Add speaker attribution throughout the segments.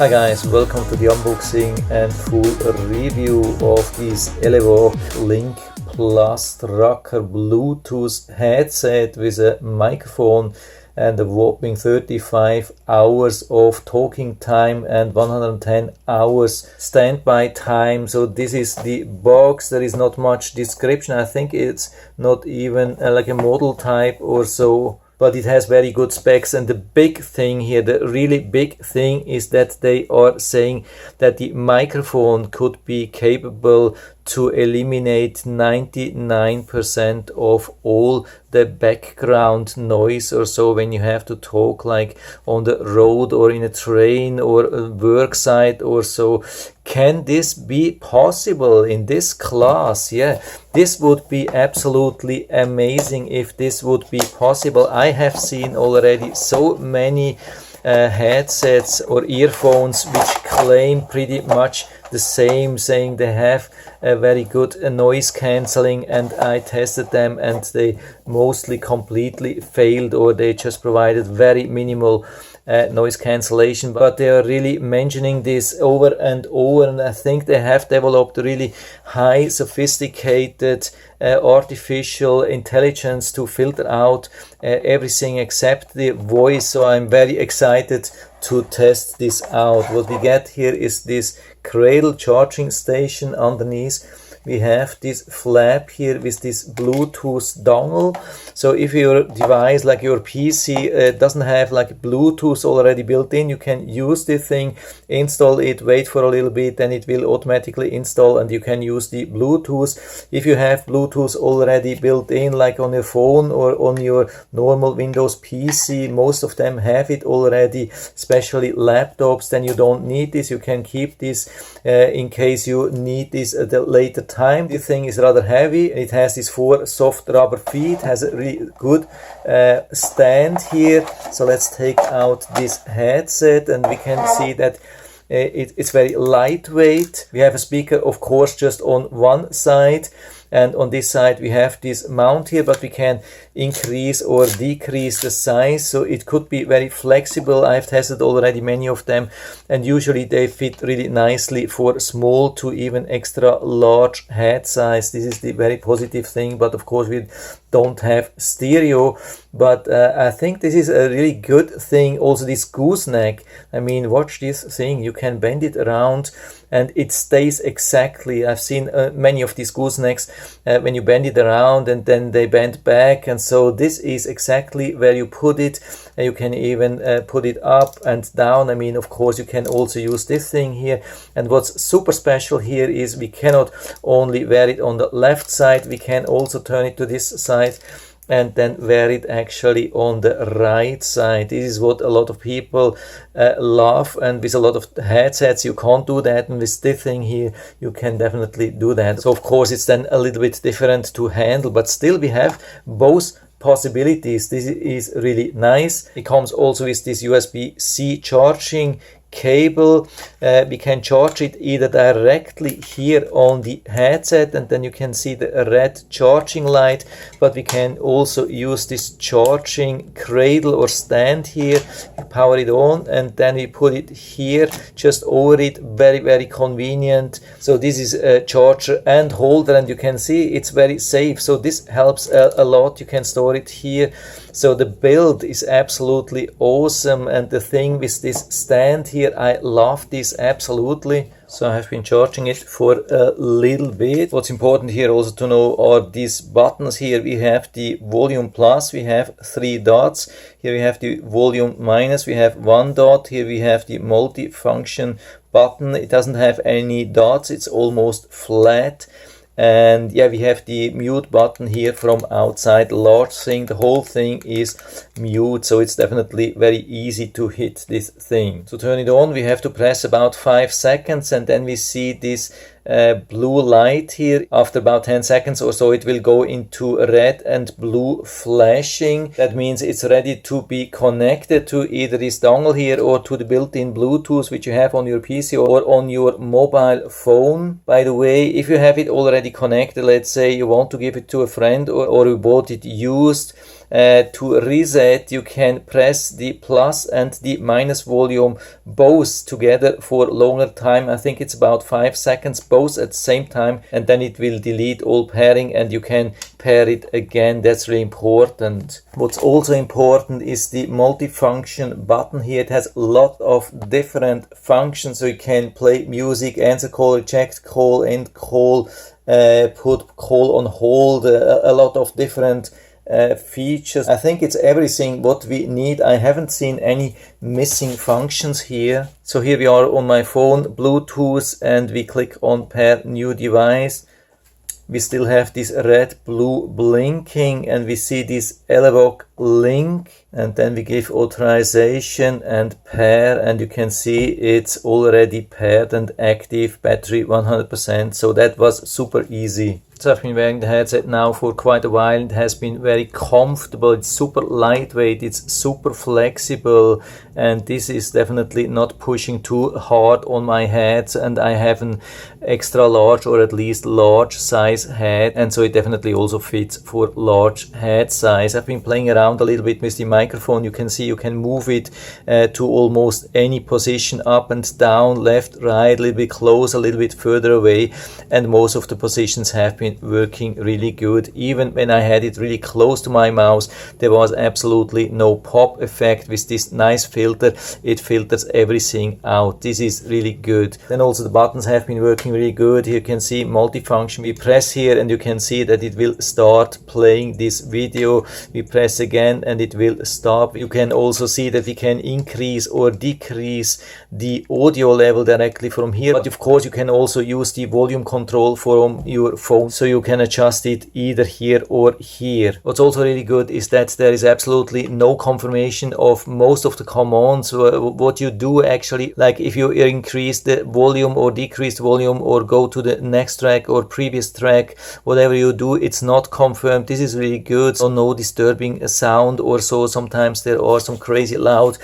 Speaker 1: Hi guys, welcome to the unboxing and full review of this Elevoc Link Plus Tracker Bluetooth headset with a microphone and a whopping 35 hours of talking time and 110 hours standby time. So this is the box. There is not much description. I think it's not even like a model type or so, but it has very good specs. And the big thing here, the really big thing, is that they are saying that the microphone could be capable to eliminate 99% of all the background noise or so when you have to talk, like on the road or in a train or a work site or so. Can this be possible in this class? Yeah, this would be absolutely amazing if this would be possible. I have seen already so many headsets or earphones which claim pretty much the same, saying they have a very good noise cancelling, and I tested them and they mostly completely failed, or they just provided very minimal noise cancellation. But they are really mentioning this over and over, and I think they have developed a really high sophisticated artificial intelligence to filter out everything except the voice. So I'm very excited to test this out. What we get here is this cradle charging station. Underneath we have this flap here with this Bluetooth dongle. So if your device, like your PC, doesn't have like Bluetooth already built in, you can use this thing, install it, wait for a little bit, then it will automatically install and you can use the Bluetooth. If you have Bluetooth already built in, like on your phone or on your normal Windows PC, most of them have it already, especially laptops, then you don't need this. You can keep this in case you need this at a later time. This thing is rather heavy. It has these 4 soft rubber feet, has a really good stand here. So let's take out this headset and we can see that it's very lightweight. We have a speaker, of course, just on one side, and on this side we have this mount here, but we can increase or decrease the size, so it could be very flexible. I've tested already many of them, and usually they fit really nicely for small to even extra large head size. This is the very positive thing, but of course we don't have stereo. But I think this is a really good thing. Also this gooseneck, I mean, watch this thing, you can bend it around and it stays exactly. I've seen many of these goosenecks when you bend it around and then they bend back, and so this is exactly where you put it. You can even put it up and down. I mean, of course you can also use this thing here, and what's super special here is we cannot only wear it on the left side, we can also turn it to this side and then wear it actually on the right side. This is what a lot of people love, and with a lot of headsets you can't do that, and with this thing here you can definitely do that. So of course it's then a little bit different to handle, but still we have both possibilities. This is really nice. It comes also with this USB-C charging cable. We can charge it either directly here on the headset, and then you can see the red charging light, but we can also use this charging cradle or stand here. You power it on and then we put it here just over it. Very, very convenient. So this is a charger and holder, and you can see it's very safe, so this helps a lot. You can store it here. So the build is absolutely awesome, and the thing with this stand here, I love this absolutely. So I have been charging it for a little bit. What's important here also to know are these buttons here. We have the volume plus, we have 3 dots. Here we have the volume minus, we have 1 dot. Here we have the multi-function button. It doesn't have any dots, it's almost flat. And yeah, we have the mute button here from outside. Large thing, the whole thing is mute, so it's definitely very easy to hit this thing. To turn it on we have to press about 5 seconds, and then we see this blue light here. After about 10 seconds or so it will go into red and blue flashing. That means it's ready to be connected to either this dongle here or to the built-in Bluetooth which you have on your PC or on your mobile phone. By the way, if you have it already connected, let's say you want to give it to a friend or you bought it used, To reset, you can press the plus and the minus volume both together for longer time. I think it's about 5 seconds, both at the same time, and then it will delete all pairing and you can pair it again. That's really important. What's also important is the multifunction button here. It has a lot of different functions, so you can play music, answer call, reject call, end call, put call on hold, a lot of different features. I think it's everything what we need. I haven't seen any missing functions here. So here we are on my phone, Bluetooth, and we click on pair new device. We still have this red blue blinking and we see this Elevoc link, and then we give authorization and pair, and you can see it's already paired and active, battery 100%. So that was super easy. So I've been wearing the headset now for quite a while. It has been very comfortable. It's super lightweight, it's super flexible, and this is definitely not pushing too hard on my head, and I have an extra large or at least large size head, and so it definitely also fits for large head size. I've been playing around a little bit with the microphone. You can see you can move it to almost any position, up and down, left, right, a little bit close, a little bit further away, and most of the positions have been working really good. Even when I had it really close to my mouth, there was absolutely no pop effect. With this nice filter, it filters everything out. This is really good. Then also the buttons have been working really good. Here you can see multifunction. We press here and you can see that it will start playing this video. We press again and it will stop. You can also see that we can increase or decrease the audio level directly from here, but of course you can also use the volume control from your phone, so you can adjust it either here or here. What's also really good is that there is absolutely no confirmation of most of the commands. What you do actually, like if you increase the volume or decrease the volume or go to the next track or previous track, whatever you do, it's not confirmed. This is really good, so no disturbing sound or so. Sometimes there are some crazy loud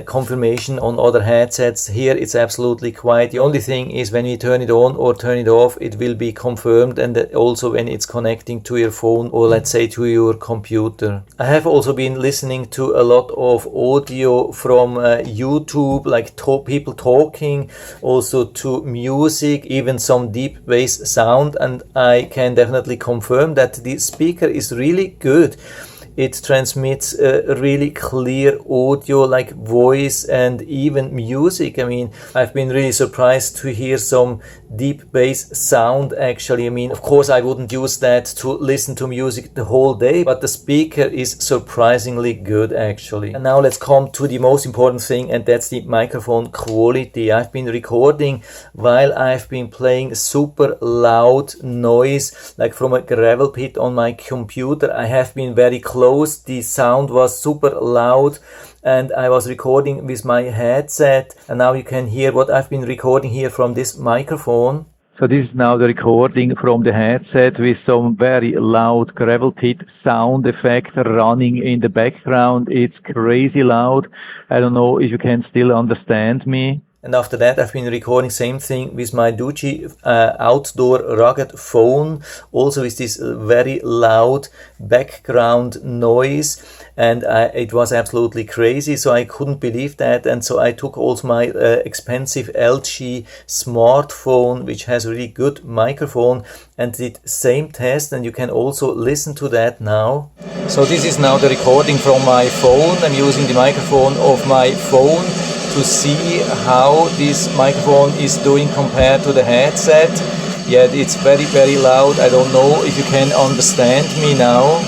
Speaker 1: confirmation on other headsets. Here it's absolutely quiet. The only thing is when you turn it on or turn it off, it will be confirmed, and also when it's connecting to your phone or let's say to your computer. I have also been listening to a lot of audio from YouTube, like people talking, also to music, even some deep bass sound, and I can definitely confirm that the speaker is really good. It transmits really clear audio, like voice and even music. I mean, I've been really surprised to hear some deep bass sound actually. I mean, of course I wouldn't use that to listen to music the whole day, but the speaker is surprisingly good actually. And now let's come to the most important thing, and that's the microphone quality. I've been recording while I've been playing super loud noise, like from a gravel pit on my computer. I have been very close. The sound was super loud, and I was recording with my headset, and now you can hear what I've been recording here from this microphone. So this is now the recording from the headset with some very loud gravel pit sound effect running in the background. It's crazy loud. I don't know if you can still understand me. And after that, I've been recording same thing with my Doogee outdoor rugged phone, also with this very loud background noise, and it was absolutely crazy. So I couldn't believe that, and so I took also my expensive LG smartphone, which has a really good microphone, and did same test, and you can also listen to that now. So this is now the recording from my phone. I'm using the microphone of my phone to see how this microphone is doing compared to the headset. Yeah, it's very, very loud. I don't know if you can understand me now.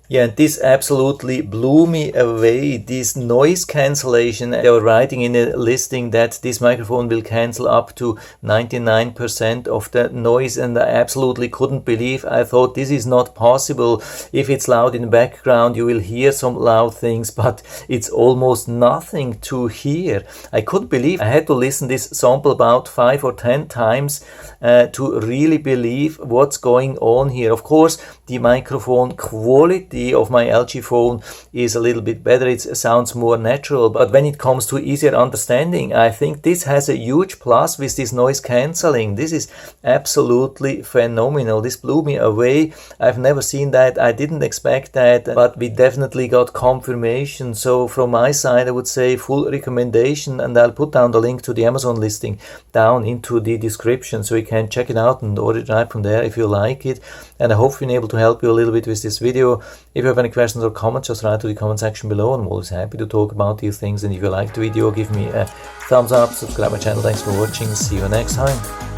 Speaker 1: Yeah, and this absolutely blew me away. This noise cancellation, they were writing in a listing that this microphone will cancel up to 99% of the noise, and I absolutely couldn't believe. I thought this is not possible. If it's loud in the background, you will hear some loud things, but it's almost nothing to hear. I couldn't believe. I had to listen this sample about 5 or 10 times to really believe what's going on here. Of course, the microphone quality quality of my LG phone is a little bit better. It sounds more natural. But when it comes to easier understanding, I think this has a huge plus with this noise cancelling. This is absolutely phenomenal. This blew me away. I've never seen that. I didn't expect that, but we definitely got confirmation. So from my side, I would say full recommendation, and I'll put down the link to the Amazon listing down into the description so you can check it out and order it right from there if you like it. And I hope I've been able to help you a little bit with this video. If you have any questions or comments, just write to the comment section below. I'm always happy to talk about these things. And if you like the video, give me a thumbs up, subscribe my channel. Thanks for watching. See you next time.